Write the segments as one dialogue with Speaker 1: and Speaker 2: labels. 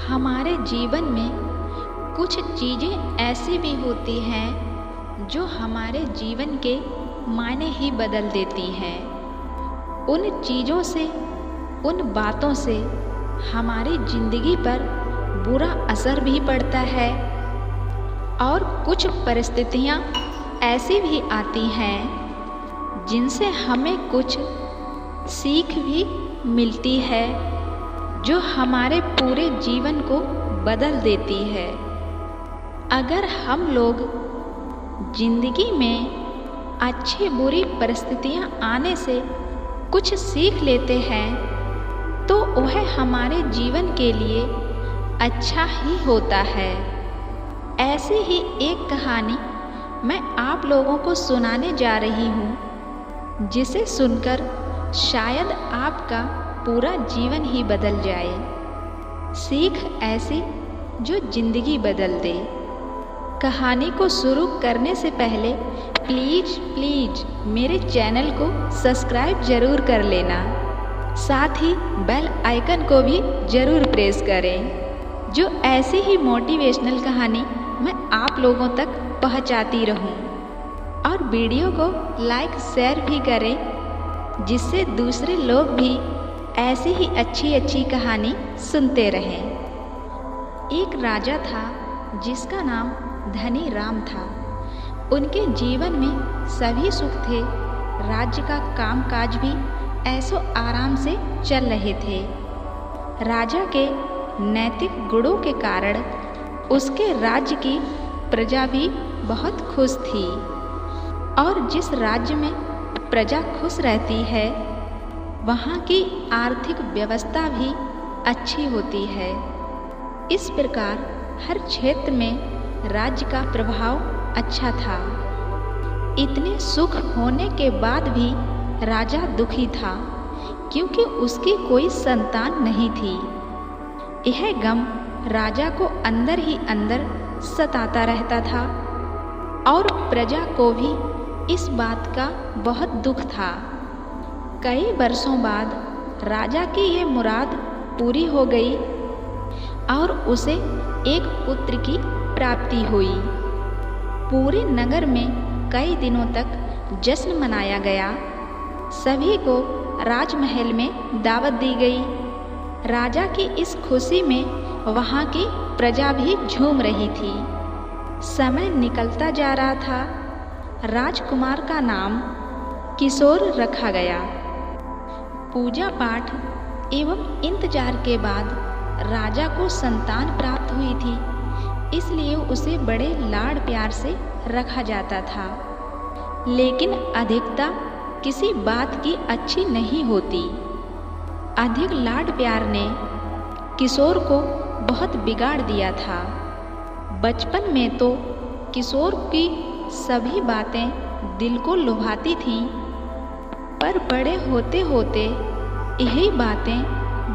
Speaker 1: हमारे जीवन में कुछ चीज़ें ऐसी भी होती हैं जो हमारे जीवन के मायने ही बदल देती हैं। उन चीज़ों से, उन बातों से हमारी ज़िंदगी पर बुरा असर भी पड़ता है और कुछ परिस्थितियाँ ऐसी भी आती हैं जिनसे हमें कुछ सीख भी मिलती है जो हमारे पूरे जीवन को बदल देती है। अगर हम लोग जिंदगी में अच्छी बुरी परिस्थितियां आने से कुछ सीख लेते हैं तो वह हमारे जीवन के लिए अच्छा ही होता है। ऐसी ही एक कहानी मैं आप लोगों को सुनाने जा रही हूँ, जिसे सुनकर शायद आपका पूरा जीवन ही बदल जाए। सीख ऐसी जो जिंदगी बदल दे। कहानी को शुरू करने से पहले प्लीज़ मेरे चैनल को सब्सक्राइब ज़रूर कर लेना, साथ ही बेल आइकन को भी ज़रूर प्रेस करें, जो ऐसी ही मोटिवेशनल कहानी मैं आप लोगों तक पहुंचाती रहूं। और वीडियो को लाइक शेयर भी करें, जिससे दूसरे लोग भी ऐसी ही अच्छी कहानी सुनते रहें। एक राजा था जिसका नाम धनी राम था। उनके जीवन में सभी सुख थे, राज्य का कामकाज भी ऐसो आराम से चल रहे थे। राजा के नैतिक गुणों के कारण उसके राज्य की प्रजा भी बहुत खुश थी, और जिस राज्य में प्रजा खुश रहती है वहाँ की आर्थिक व्यवस्था भी अच्छी होती है। इस प्रकार हर क्षेत्र में राज्य का प्रभाव अच्छा था। इतने सुख होने के बाद भी राजा दुखी था, क्योंकि उसकी कोई संतान नहीं थी। यह गम राजा को अंदर ही अंदर सताता रहता था, और प्रजा को भी इस बात का बहुत दुख था। कई वर्षों बाद राजा की ये मुराद पूरी हो गई और उसे एक पुत्र की प्राप्ति हुई। पूरे नगर में कई दिनों तक जश्न मनाया गया। सभी को राजमहल में दावत दी गई। राजा की इस खुशी में वहाँ की प्रजा भी झूम रही थी। समय निकलता जा रहा था। राजकुमार का नाम किशोर रखा गया। पूजा पाठ एवं इंतजार के बाद राजा को संतान प्राप्त हुई थी, इसलिए उसे बड़े लाड़ प्यार से रखा जाता था। लेकिन अधिकता किसी बात की अच्छी नहीं होती। अधिक लाड़ प्यार ने किशोर को बहुत बिगाड़ दिया था। बचपन में तो किशोर की सभी बातें दिल को लुभाती थीं, पर बड़े होते होते यही बातें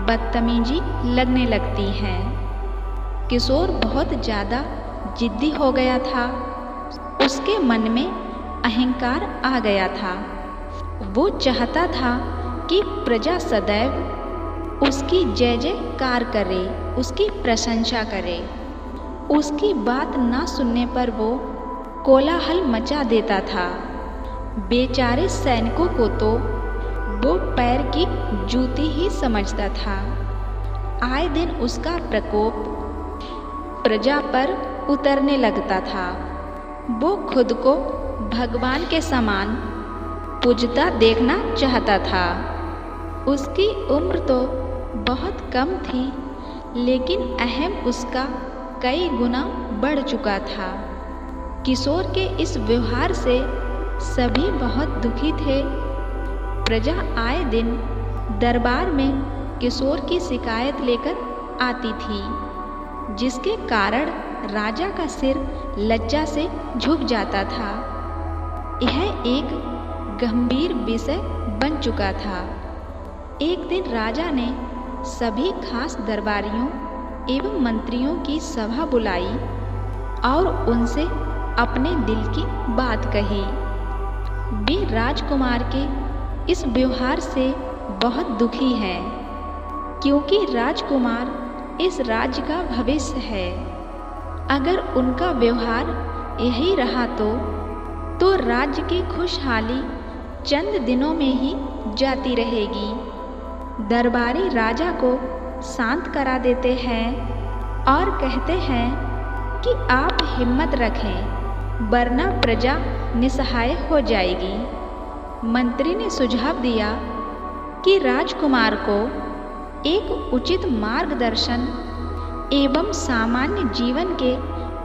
Speaker 1: बदतमीजी लगने लगती हैं। किशोर बहुत ज़्यादा जिद्दी हो गया था। उसके मन में अहंकार आ गया था। वो चाहता था कि प्रजा सदैव उसकी जय जयकार करे, उसकी प्रशंसा करे। उसकी बात ना सुनने पर वो कोलाहल मचा देता था। बेचारे सैनिकों को तो वो पैर की जूती ही समझता था। आए दिन उसका प्रकोप प्रजा पर उतरने लगता था। वो खुद को भगवान के समान पूजता देखना चाहता था। उसकी उम्र तो बहुत कम थी, लेकिन अहम उसका कई गुना बढ़ चुका था। किशोर के इस व्यवहार से सभी बहुत दुखी थे। प्रजा आए दिन दरबार में किशोर की शिकायत लेकर आती थी, जिसके कारण राजा का सिर लज्जा से झुक जाता था। यह एक गंभीर विषय बन चुका था। एक दिन राजा ने सभी खास दरबारियों एवं मंत्रियों की सभा बुलाई और उनसे अपने दिल की बात कही। वे राजकुमार के इस व्यवहार से बहुत दुखी हैं, क्योंकि राजकुमार इस राज्य का भविष्य है। अगर उनका व्यवहार यही रहा तो राज्य की खुशहाली चंद दिनों में ही जाती रहेगी। दरबारी राजा को शांत करा देते हैं और कहते हैं कि आप हिम्मत रखें, वरना प्रजा निसहाय हो जाएगी। मंत्री ने सुझाव दिया कि राजकुमार को एक उचित मार्गदर्शन एवं सामान्य जीवन के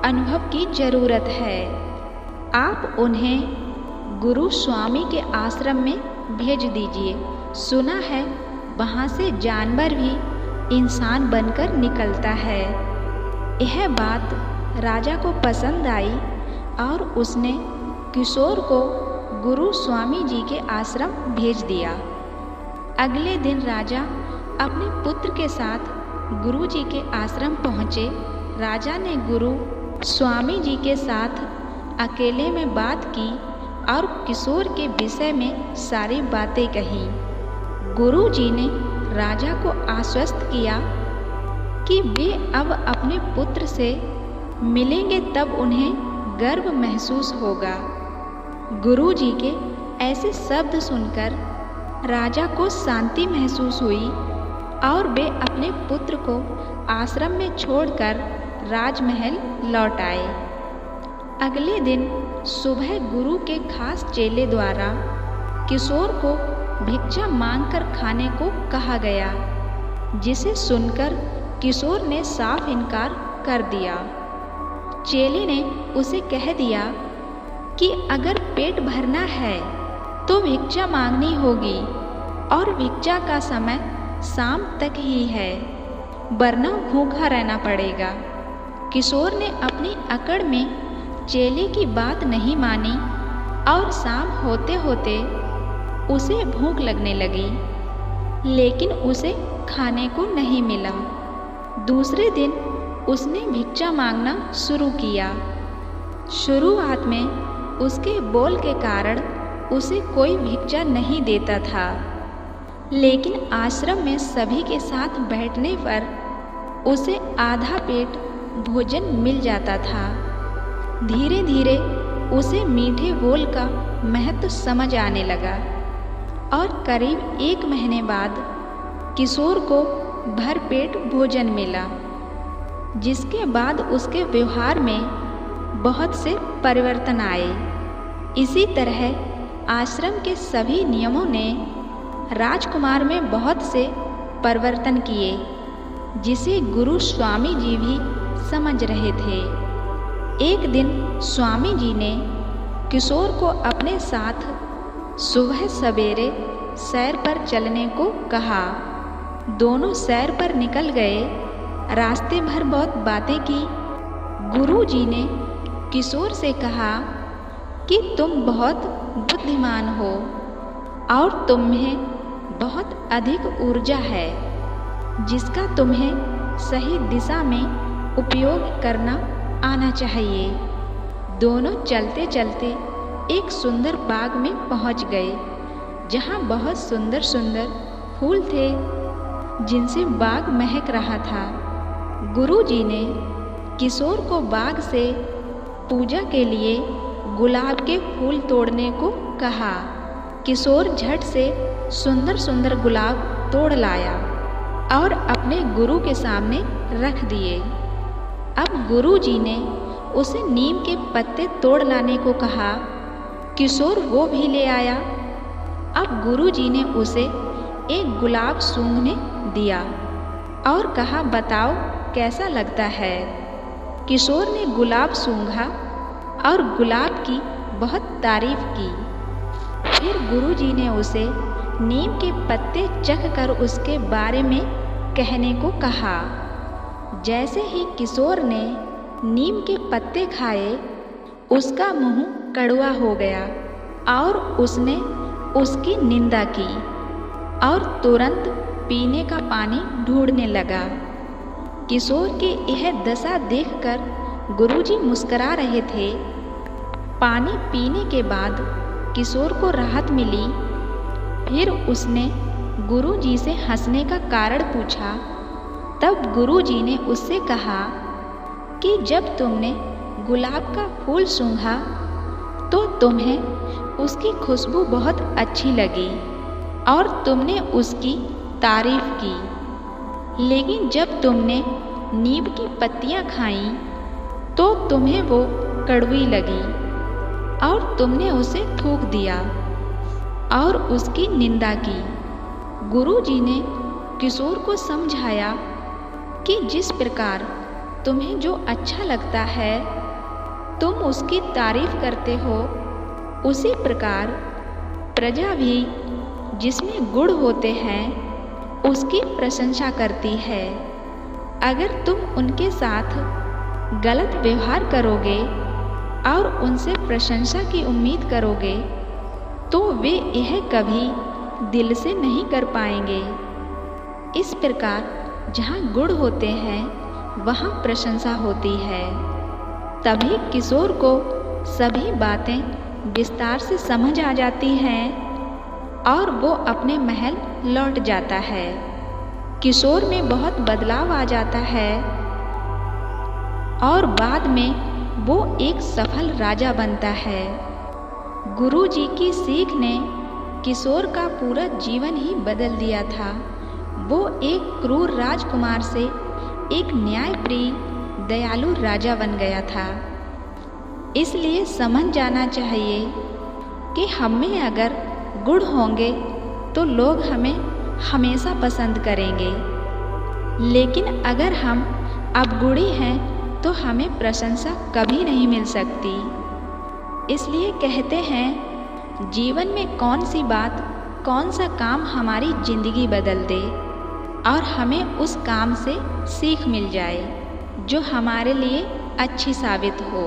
Speaker 1: अनुभव की जरूरत है। आप उन्हें गुरु स्वामी के आश्रम में भेज दीजिए। सुना है वहाँ से जानवर भी इंसान बनकर निकलता है। यह बात राजा को पसंद आई और उसने किशोर को गुरु स्वामी जी के आश्रम भेज दिया। अगले दिन राजा अपने पुत्र के साथ गुरु जी के आश्रम पहुँचे। राजा ने गुरु स्वामी जी के साथ अकेले में बात की और किशोर के विषय में सारी बातें कही। गुरु जी ने राजा को आश्वस्त किया कि वे अब अपने पुत्र से मिलेंगे, तब उन्हें गर्व महसूस होगा। गुरु जी के ऐसे शब्द सुनकर राजा को शांति महसूस हुई और वे अपने पुत्र को आश्रम में छोड़कर राजमहल लौट आए। अगले दिन सुबह गुरु के खास चेले द्वारा किशोर को भिक्षा मांगकर खाने को कहा गया, जिसे सुनकर किशोर ने साफ इनकार कर दिया। चेले ने उसे कह दिया कि अगर पेट भरना है तो भिक्षा मांगनी होगी और भिक्षा का समय शाम तक ही है, वरना भूखा रहना पड़ेगा। किशोर ने अपनी अकड़ में चेले की बात नहीं मानी और शाम होते होते उसे भूख लगने लगी, लेकिन उसे खाने को नहीं मिला। दूसरे दिन उसने भिक्षा मांगना शुरू किया। शुरुआत में उसके बोल के कारण उसे कोई भिक्षा नहीं देता था, लेकिन आश्रम में सभी के साथ बैठने पर उसे आधा पेट भोजन मिल जाता था। धीरे धीरे उसे मीठे बोल का महत्व समझ आने लगा और करीब 1 महीने बाद किशोर को भरपेट भोजन मिला, जिसके बाद उसके व्यवहार में बहुत से परिवर्तन आए। इसी तरह आश्रम के सभी नियमों ने राजकुमार में बहुत से परिवर्तन किए, जिसे गुरु स्वामी जी भी समझ रहे थे। एक दिन स्वामी जी ने किशोर को अपने साथ सुबह सवेरे सैर पर चलने को कहा। दोनों सैर पर निकल गए। रास्ते भर बहुत बातें की। गुरु जी ने किशोर से कहा कि तुम बहुत बुद्धिमान हो और तुम्हें बहुत अधिक ऊर्जा है, जिसका तुम्हें सही दिशा में उपयोग करना आना चाहिए। दोनों चलते चलते एक सुंदर बाग में पहुंच गए, जहां बहुत सुंदर सुंदर फूल थे, जिनसे बाग महक रहा था। गुरु जी ने किशोर को बाग से पूजा के लिए गुलाब के फूल तोड़ने को कहा। किशोर झट से सुंदर सुंदर गुलाब तोड़ लाया और अपने गुरु के सामने रख दिए। अब गुरु जी ने उसे नीम के पत्ते तोड़ लाने को कहा। किशोर वो भी ले आया। अब गुरु जी ने उसे एक गुलाब सूंघने दिया और कहा, बताओ कैसा लगता है। किशोर ने गुलाब सूंघा और गुलाब की बहुत तारीफ की। फिर गुरु जी ने उसे नीम के पत्ते चख कर उसके बारे में कहने को कहा। जैसे ही किशोर ने नीम के पत्ते खाए, उसका मुंह कड़वा हो गया और उसने उसकी निंदा की और तुरंत पीने का पानी ढूंढने लगा। किशोर की यह दशा देखकर गुरुजी मुस्करा रहे थे। पानी पीने के बाद किशोर को राहत मिली। फिर उसने गुरुजी से हंसने का कारण पूछा तब गुरुजी ने उससे कहा कि जब तुमने गुलाब का फूल सूंघा तो तुम्हें उसकी खुशबू बहुत अच्छी लगी और तुमने उसकी तारीफ की, लेकिन जब तुमने नीम की पत्तियां खाईं तो तुम्हें वो कड़वी लगी और तुमने उसे थूक दिया और उसकी निंदा की। गुरुजी ने किशोर को समझाया कि जिस प्रकार तुम्हें जो अच्छा लगता है तुम उसकी तारीफ करते हो, उसी प्रकार प्रजा भी जिसमें गुण होते हैं उसकी प्रशंसा करती है। अगर तुम उनके साथ गलत व्यवहार करोगे और उनसे प्रशंसा की उम्मीद करोगे तो वे यह कभी दिल से नहीं कर पाएंगे। इस प्रकार जहाँ गुण होते हैं वहाँ प्रशंसा होती है। तभी किशोर को सभी बातें विस्तार से समझ आ जाती हैं और वो अपने महल लौट जाता है। किशोर में बहुत बदलाव आ जाता है और बाद में वो एक सफल राजा बनता है। गुरुजी की सीख ने किशोर का पूरा जीवन ही बदल दिया था। वो एक क्रूर राजकुमार से एक न्यायप्रिय दयालु राजा बन गया था। इसलिए समझ जाना चाहिए कि हम में अगर गुण होंगे तो लोग हमें हमेशा पसंद करेंगे, लेकिन अगर हम अवगुणी हैं तो हमें प्रशंसा कभी नहीं मिल सकती। इसलिए कहते हैं जीवन में कौन सी बात, कौन सा काम हमारी जिंदगी बदल दे और हमें उस काम से सीख मिल जाए जो हमारे लिए अच्छी साबित हो।